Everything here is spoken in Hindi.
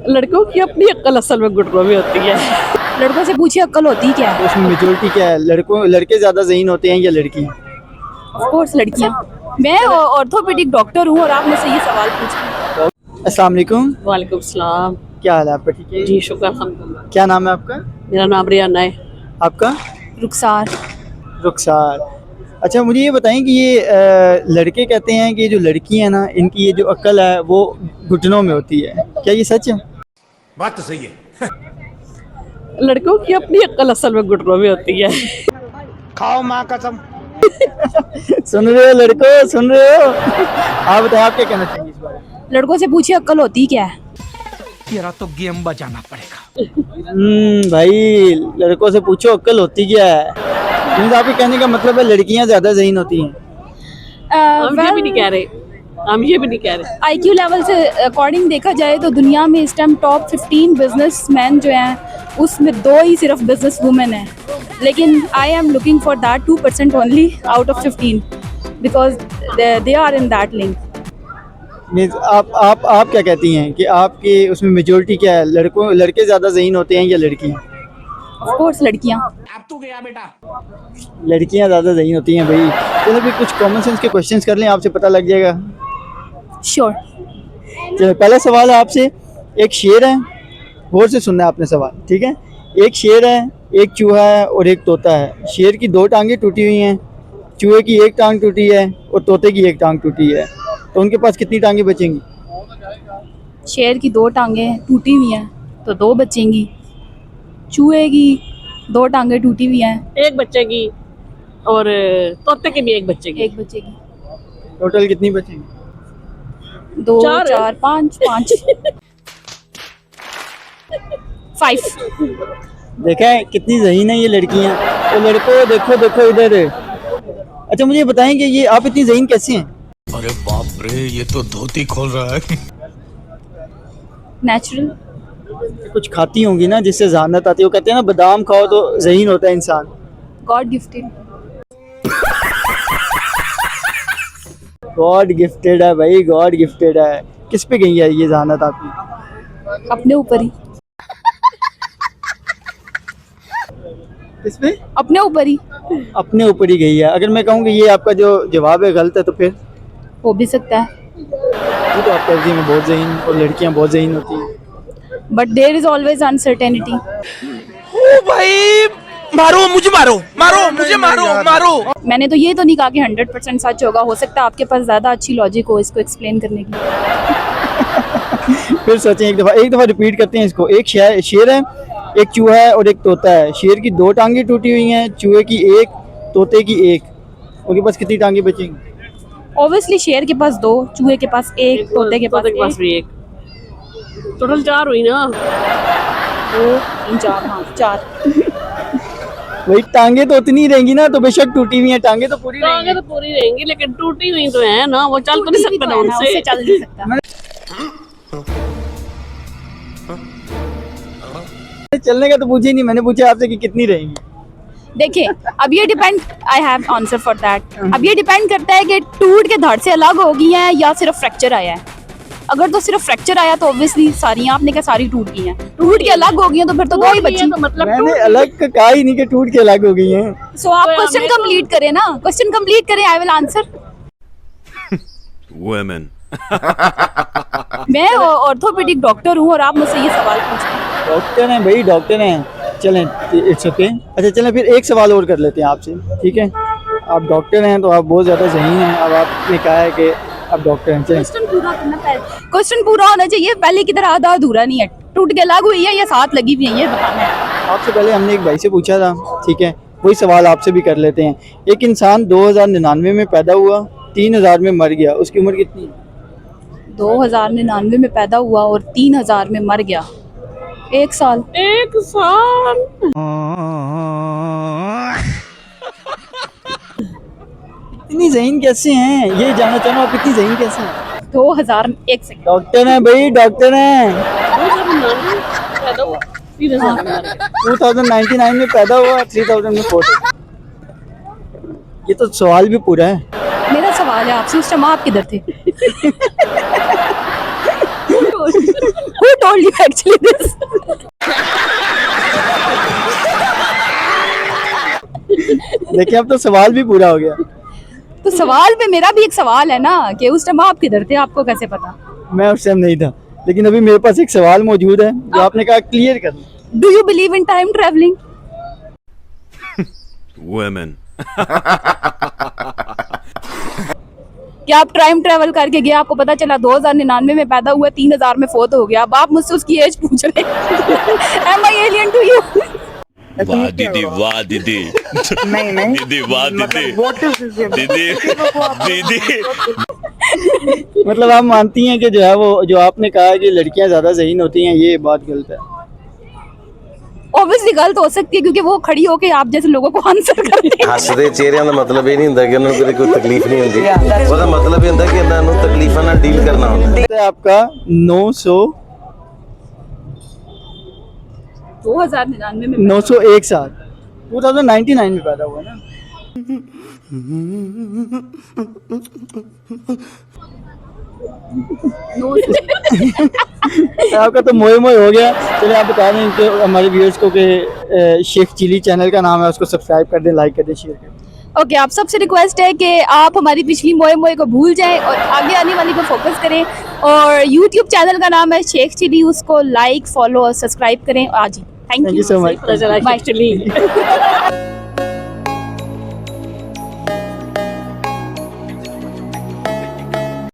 लड़कों की अपनी अक्ल असल में घुटनों में होती है। लड़कों से पूछिए अक्ल होती क्या है? उसमें मेजोरिटी क्या है, लड़के ज़्यादा ज़हीन होते हैं या लड़की? ऑफ कोर्स लड़कियां। मैं ऑर्थोपेडिक डॉक्टर हूँ और आप मुझसे ये सवाल पूछ रहे हैं। अस्सलाम वालेकुम, वालेकुम सलाम। क्या हाल है आपका? ठीक है जी शुक्र अल्हम्दुलिल्लाह। क्या नाम है आपका? मेरा नाम रियाना है। आपका? रुखसार। रुखसार। अच्छा मुझे ये बताएं कि ये लड़के कहते हैं कि जो लड़की है ना, इनकी ये जो अक्ल है वो घुटनों में होती है, क्या ये सच है? बात तो सही है। लड़कों की अपनी अक्ल असल में घुटनों में होती है। खाओ माँ कसम। सुन रहे हो लड़कों, सुन रहे हो? आप बताएं, आप क्या कहना चाहेंगे इस बारे में? लड़कों से पूछिए अक्ल होती क्या है? तेरा तो गेम बजाना पड़ेगा। भाई लड़कों से पूछो अक्ल होती क्या है। मीन्स आपके कहने का मतलब है लड़कियां ज़्यादा ज़हीन होती हैं? हम ये भी नहीं कह रहे, हम ये भी नहीं कह रहे। IQ लेवल से अकॉर्डिंग देखा जाए तो दुनिया में इस टाइम टॉप 15 बिजनेसमैन जो हैं उसमें 2 ही सिर्फ बिजनेस वुमेन हैं, लेकिन I am looking for that 2% only out of 15 because they are in that link. Means आप क्या कहती हैं कि आपके उसमें मेजोरिटी क्या है, लड़के ज़्यादा ज़हीन होते हैं या लड़कियां? ऑफ कोर्स लड़कियां। अब तू गया बेटा। लड़कियां ज़्यादा ज़हीन होती हैं भाई। चलो फिर कुछ कॉमन सेंस के क्वेश्चंस कर लें, आपसे पता लग जाएगा। श्योर। चलो पहला सवाल है आपसे। एक शेर है, गौर से सुनना है आपने सवाल, ठीक है? एक शेर है, एक चूहा है और एक तोता है। शेर की 2 टांगें टूटी हुई हैं, चूहे की 1 टांग टूटी है और तोते की 1 टांग टूटी है, तो उनके पास कितनी टांगें बचेंगी? शेर की 2 टांगें टूटी हुई हैं तो 2 बचेंगी। चूहे की 2 टांगें टूटी हुई हैं, एक बच्चे की और तोते की भी एक बच्चे की। 1 बचेगी। टोटल कितनी बचेंगी? 2 चार। 4 5 5। देखा है कितनी ज़हीन है ये लड़कियां। तो लड़कों देखो देखो इधर। अच्छा मुझे बताएं कि ये आप इतनी ज़हीन कैसे हैं? अरे बाप रे, ये तो धोती खोल रहा है। नेचुरल। कुछ खाती होंगी ना जिससे ज़हानत आती है। वो कहते हैं ना बादाम खाओ तो ज़हीन होता है इंसान। God gifted. गॉड गिफ्टेड है भाई, गॉड गिफ्टेड है। किस पे गई है ये ज़हानत आपकी? अपने ऊपर ही। किस पे? अपने ऊपर ही अपने ऊपर ही गई है। अगर मैं कहूँ कि ये आपका जो जवाब है गलत है तो फिर? हो भी सकता है, वो तो आप कहती हैं बहुत ज़हीन और लड़कियाँ बहुत ज़हीन होती हैं। But there is always uncertainty. ओ भाई, मारो मुझे, मारो मारो मुझे, मारो मारो। मैंने तो ये तो नहीं कहा कि 100% सच होगा, हो सकता है आपके पास ज़्यादा अच्छी लॉजिक हो इसको एक्सप्लेन करने की। फिर सोचें, एक दफ़ा रिपीट करते हैं इसको। एक शेर है, एक चूहा है और एक तोता है। शेर की 2 टांगें टूटी हुई हैं, चूहे की 1, तोते की 1। उनके पास कितनी टांगें बचेंगी? ऑब्वियसली शेर के पास 2, चूहे के पास 1, तोते के पास भी एक। टोटल 4 हुई ना। 2 3 4। हाँ 4। वही टांगे तो उतनी ही रहेंगी ना, तो बेशक टूटी हुई हैं, टांगे तो पूरी टांगे रहेंगी। तो पूरी रहेंगी लेकिन टूटी हुई तो है ना, वो चल तो नहीं सकता ना उससे उनसे। चल नहीं सकता। चलने का तो पूछे ही नहीं, मैंने पूछा आपसे कि कितनी रहेंगी। देखिए अब ये depend, I have answer for that. अब ये डिपेंड करता है कि टूट के धड़ से अलग हो गई हैं या सिर्फ फ्रैक्चर आया है। अगर तो सिर्फ फ्रैक्चर आया तो ऑब्वियसली सारी, आपने क्या सारी टूट गई हैं? टूट के अलग हो गई हैं तो फिर तो 2 ही बची। तो मतलब मैंने अलग का कहा ही नहीं कि टूट के अलग हो गई हैं। सो आप क्वेश्चन कंप्लीट करें ना, क्वेश्चन कंप्लीट करें, आई विल आंसर। Women. मैं ऑर्थोपेडिक डॉक्टर हूँ और आप मुझसे ये सवाल पूछ रहे हैं। डॉक्टर हैं भाई, डॉक्टर हैं। चलें, इट्स ओके। अच्छा चलें फिर एक सवाल और कर लेते हैं आपसे, ठीक है? आप डॉक्टर हैं तो आप बहुत ज़्यादा ज़हीन हैं। अब आपने कहा है कि आप डॉक्टर हैं। चलें, क्वेश्चन पूरा करना, पहले क्वेश्चन पूरा होना चाहिए, पहले की तरह आधा अधूरा नहीं है। टूट के अलग हुई है या साथ लगी हुई है ये बताना है। आपसे पहले हमने एक भाई से पूछा था, ठीक है? वही सवाल आपसे भी कर लेते हैं। एक इंसान 2099 में पैदा हुआ, 3000 में मर गया, उसकी उम्र कितनी है? 2099 में पैदा हुआ और 3000 में मर गया। 1 साल। 1 साल। इतनी ज़हीन कैसे हैं? ये जानना चाहूँ आप इतनी ज़हीन कैसे हैं? 2001 सेकंड। डॉक्टर हैं भाई, डॉक्टर हैं। 2099 पैदा हुआ, 3000 में मर गया। 2099 में पैदा हुआ, 3000 में फोर्ट। ये तो सवाल भी पूरा है। मेरा सवाल है आपसे, उस टाइम आप किधर थे? Who told you actually this? देखिए अब तो सवाल भी पूरा हो गया। तो सवाल में मेरा भी एक सवाल है ना कि उस टाइम आप किधर थे, आपको कैसे पता? मैं उस टाइम नहीं था, लेकिन अभी मेरे पास एक सवाल मौजूद है जो आपने कहा क्लियर करना। Do you believe in time traveling? Women. क्या आप टाइम ट्रेवल करके गए, आपको पता चला 2099 में पैदा हुआ, 3000 में फोत हो गया, अब आप मुझसे उसकी एज पूछ रहे हैं? Am I alien to you? वाह दीदी, वाह दीदी, नहीं नहीं दीदी, वाह दीदी, व्हाट इज दिस दीदी, दीदी। मतलब आप मानती हैं कि जो है वो जो आपने कहा कि लड़कियां ज्यादा ज़हीन होती हैं, ये बात गलत है? Obviously गलत हो सकती है क्योंकि वो खड़ी होके आप जैसे लोगों को आंसर करती है। ਹੱਸਦੇ ਚਿਹਰਿਆਂ ਦਾ ਮਤਲਬ ਇਹ ਨਹੀਂ ਹੁੰਦਾ ਕਿ ਉਹਨਾਂ ਨੂੰ ਕੋਈ ਤਕਲੀਫ ਨਹੀਂ ਹੁੰਦੀ ਉਹਦਾ ਮਤਲਬ ਇਹ ਹੁੰਦਾ ਕਿ ਇਹਨਾਂ ਨੂੰ ਤਕਲੀਫਾਂ ਨਾਲ ਡੀਲ ਕਰਨਾ ਹੁੰਦਾ है आपका 2099 में 901 साल 2099 में पैदा हुआ ना। आपका तो मोए मोए हो गया। चलिए आप बता दें कि हमारे व्यूअर्स को कि शेख चिली चैनल का नाम है, उसको सब्सक्राइब कर दें, लाइक कर दें, शेयर कर दें। ओके आप सबसे रिक्वेस्ट है कि आप हमारी पिछली मोए मोए को भूल जाएं और आगे आने वाली को फोकस करें। और यूट्यूब चैनल का नाम है शेख चिली, उसको लाइक, फॉलो और सब्सक्राइब करें आज ही। Thank thank you you so much. Pleasure actually.